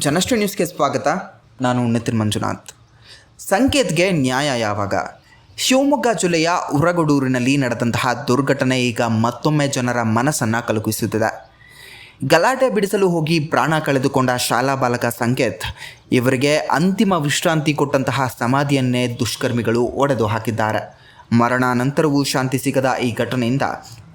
ಜನಶ್ರೀ ನ್ಯೂಸ್ಗೆ ಸ್ವಾಗತ. ನಾನು ನಿತಿನ್ ಮಂಜುನಾಥ್. ಸಂಕೇತ್ಗೆ ನ್ಯಾಯ ಯಾವಾಗ? ಶಿವಮೊಗ್ಗ ಜಿಲ್ಲೆಯ ಉರಗಡೂರಿನಲ್ಲಿ ನಡೆದಂತಹ ದುರ್ಘಟನೆ ಈಗ ಮತ್ತೊಮ್ಮೆ ಜನರ ಮನಸ್ಸನ್ನು ಕಲಕಿಸುತ್ತಿದೆ. ಗಲಾಟೆ ಬಿಡಿಸಲು ಹೋಗಿ ಪ್ರಾಣ ಕಳೆದುಕೊಂಡ ಶಾಲಾ ಬಾಲಕ ಸಂಕೇತ್ ಇವರಿಗೆ ಅಂತಿಮ ವಿಶ್ರಾಂತಿ ಕೊಟ್ಟಂತಹ ಸಮಾಧಿಯನ್ನೇ ದುಷ್ಕರ್ಮಿಗಳು ಒಡೆದು ಹಾಕಿದ್ದಾರೆ. ಮರಣಾನಂತರವೂ ಶಾಂತಿ ಸಿಗದ ಈ ಘಟನೆಯಿಂದ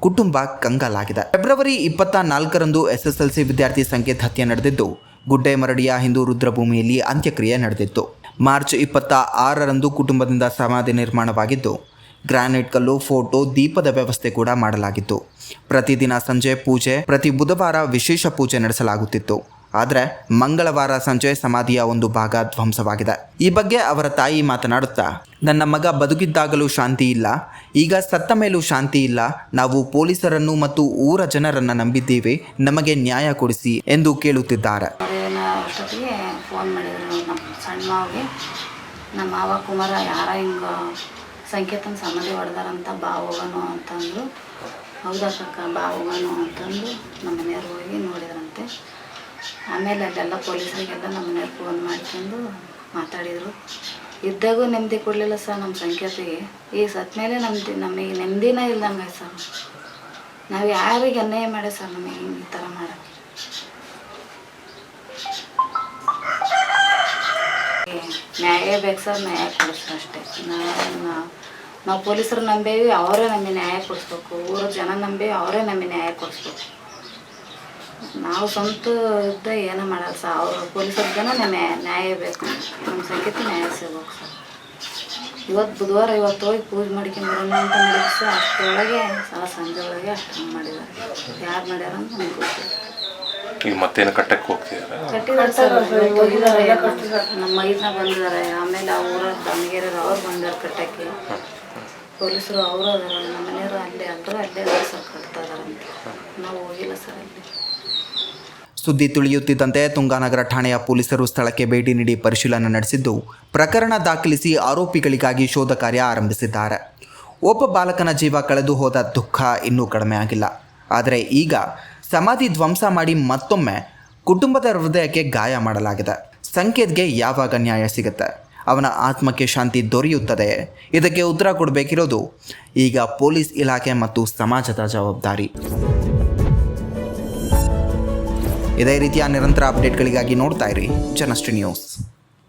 ಕುಟುಂಬ ಕಂಗಾಲಾಗಿದೆ. ಫೆಬ್ರವರಿ 24ರಂದು SSLC ವಿದ್ಯಾರ್ಥಿ ಸಂಕೇತ್ ಹತ್ಯೆ ನಡೆದಿದ್ದು ಗುಡ್ಡೆಮರಡಿಯ ಹಿಂದೂ ರುದ್ರಭೂಮಿಯಲ್ಲಿ ಅಂತ್ಯಕ್ರಿಯೆ ನಡೆದಿತ್ತು. ಮಾರ್ಚ್ 26ರಂದು ಕುಟುಂಬದಿಂದ ಸಮಾಧಿ ನಿರ್ಮಾಣವಾಗಿದ್ದು ಗ್ರಾನೈಟ್ ಕಲ್ಲು, ಫೋಟೋ, ದೀಪದ ವ್ಯವಸ್ಥೆ ಕೂಡ ಮಾಡಲಾಗಿತ್ತು. ಪ್ರತಿದಿನ ಸಂಜೆ ಪೂಜೆ, ಪ್ರತಿ ಬುಧವಾರ ವಿಶೇಷ ಪೂಜೆ ನಡೆಸಲಾಗುತ್ತಿತ್ತು. ಆದರೆ ಮಂಗಳವಾರ ಸಂಜೆ ಸಮಾಧಿಯ ಒಂದು ಭಾಗ ಧ್ವಂಸವಾಗಿದೆ. ಈ ಬಗ್ಗೆ ಅವರ ತಾಯಿ ಮಾತನಾಡುತ್ತಾ, ನನ್ನ ಮಗ ಬದುಕಿದ್ದಾಗಲೂ ಶಾಂತಿ ಇಲ್ಲ, ಈಗ ಸತ್ತ ಮೇಲೂ ಶಾಂತಿ ಇಲ್ಲ. ನಾವು ಪೊಲೀಸರನ್ನು ಮತ್ತು ಊರ ಜನರನ್ನು ನಂಬಿದ್ದೀವಿ, ನಮಗೆ ನ್ಯಾಯ ಕೊಡಿಸಿ ಎಂದು ಕೇಳುತ್ತಿದ್ದಾರೆ. ಫೋನ್ ಮಾಡಿದ್ರು ನಮ್ಮ ಸಣ್ಣ ಮಾವಿಗೆ, ನಮ್ಮ ಮಾವ ಕುಮಾರ ಯಾರ ಹಿಂಗೆ ಸಂಕೇತನ ಸಮಾಧಿ ಹೊಡೆದಾರಂತ ಬಾ ಹೋಗೋಣ ಅಂತಂದು. ಹೌದಾ ಕಕ್ಕ ಬಾ ಹೋಗೋಣ ಅಂತಂದು ನಮ್ಮ ಮನೆಯವ್ರು ಹೋಗಿ ನೋಡಿದ್ರಂತೆ. ಆಮೇಲೆ ಅಲ್ಲೆಲ್ಲ ಪೊಲೀಸರಿಗೆಲ್ಲ ನಮ್ಮ ಮನೆಯವ್ರು ಫೋನ್ ಮಾಡ್ಕೊಂಡು ಮಾತಾಡಿದರು. ಇದ್ದಾಗೂ ನೆಮ್ಮದಿ ಕೊಡಲಿಲ್ಲ ಸರ್ ನಮ್ಮ ಸಂಕೇತಿಗೆ. ಈಗ ಸತ್ತ ಮೇಲೆ ನಮಗೆ ನೆಮ್ಮದಿನೇ ಇಲ್ದಂಗೆ ಸರ್. ನಾವು ಯಾರಿಗೆ ಅನ್ಯಾಯ ಮಾಡಿ ಸರ್ ನಮಗೆ ಈ ಥರ ಮಾಡೋಕ್ಕೆ. ನ್ಯಾಯ ಬೇಕು ಸರ್, ನ್ಯಾಯ ಕೊಡಿಸ್ರು ಅಷ್ಟೇ. ನಾವು ಪೊಲೀಸರು ನಂಬೇವಿ, ಅವರೇ ನಮಗೆ ನ್ಯಾಯ ಕೊಡಿಸ್ಬೇಕು. ಊರ ಜನ ನಂಬೇವಿ, ಅವರೇ ನಮಗೆ ನ್ಯಾಯ ಕೊಡಿಸ್ಬೇಕು. ನಾವು ಸ್ವಂತ ಇದ್ದ ಏನೋ ಮಾಡಲ್ಲ ಸರ್. ಅವರು ಪೊಲೀಸರ ಜನ ನಮಗೆ ನ್ಯಾಯ ಬೇಕು, ನಮ್ಮ ಸಂಕೇತ ನ್ಯಾಯ ಸಿಗ್ಬೇಕು ಸರ್. ಇವತ್ತು ಬುಧವಾರ, ಇವತ್ತು ಹೋಗಿ ಪೂಜೆ ಮಾಡ್ಕೊಂಡ್ಬರೋಣ ಅಂತ ಮಾಡಿದ್ರು ಸರ್. ಅಷ್ಟರೊಳಗೆ ಸಂಜೆ ಒಳಗೆ ಅಷ್ಟು ಮಾಡಿದ್ದಾರೆ. ಯಾರು ಮಾಡ್ಯಾರ ಅಂತ ನಮ್ಗೆ ಗೊತ್ತಿಲ್ಲ. ಈಗ ಮತ್ತೇನು ಕಟ್ಟಕ್ಕೆ ಹೋಗ್ತಿದ್ದಾರೆ? ಕಟ್ಟಿದ್ದಾರೆ ಸರ್, ಹೋಗಿದ್ದಾರೆ. ನಮ್ಮ ಮೈದನ ಬಂದಿದ್ದಾರೆ. ಆಮೇಲೆ ಆ ಊರ ದಾವಣಗೆರೆ ಅವ್ರು ಬಂದಾರೆ ಕಟ್ಟಕ್ಕೆ. ಪೊಲೀಸರು ಅವರು ಅದಾರ, ನಮ್ಮ ಮನೆಯವರು ಅಲ್ಲೇ ಅಲ್ಲೇ ಸರ್ ಕಟ್ತಾ ಇದಾರಂತೆ. ನಾವು ಹೋಗಿಲ್ಲ ಸರ್ ಅಲ್ಲಿ. ಸುದ್ದಿ ತಿಳಿಯುತ್ತಿದ್ದಂತೆ ತುಂಗಾನಗರ ಠಾಣೆಯ ಪೊಲೀಸರು ಸ್ಥಳಕ್ಕೆ ಭೇಟಿ ನೀಡಿ ಪರಿಶೀಲನೆ ನಡೆಸಿದ್ದು ಪ್ರಕರಣ ದಾಖಲಿಸಿ ಆರೋಪಿಗಳಿಗಾಗಿ ಶೋಧ ಕಾರ್ಯ ಆರಂಭಿಸಿದ್ದಾರೆ. ಒಬ್ಬ ಬಾಲಕನ ಜೀವ ಕಳೆದು ಹೋದ ದುಃಖ ಇನ್ನೂ ಕಡಿಮೆ ಆಗಿಲ್ಲ. ಆದರೆ ಈಗ ಸಮಾಧಿ ಧ್ವಂಸ ಮಾಡಿ ಮತ್ತೊಮ್ಮೆ ಕುಟುಂಬದ ಹೃದಯಕ್ಕೆ ಗಾಯ ಮಾಡಲಾಗಿದೆ. ಸಂಕೇತ್ಗೆ ಯಾವಾಗ ನ್ಯಾಯ ಸಿಗುತ್ತೆ? ಅವನ ಆತ್ಮಕ್ಕೆ ಶಾಂತಿ ದೊರೆಯುತ್ತದೆ? ಇದಕ್ಕೆ ಉತ್ತರ ಕೊಡಬೇಕಿರೋದು ಈಗ ಪೊಲೀಸ್ ಇಲಾಖೆ ಮತ್ತು ಸಮಾಜದ ಜವಾಬ್ದಾರಿ. ಇದೇ ರೀತಿಯ ನಿರಂತರ ಅಪ್ಡೇಟ್ಗಳಿಗಾಗಿ ನೋಡ್ತಾ ಇರಿ ಜನಶ್ರೀ ನ್ಯೂಸ್.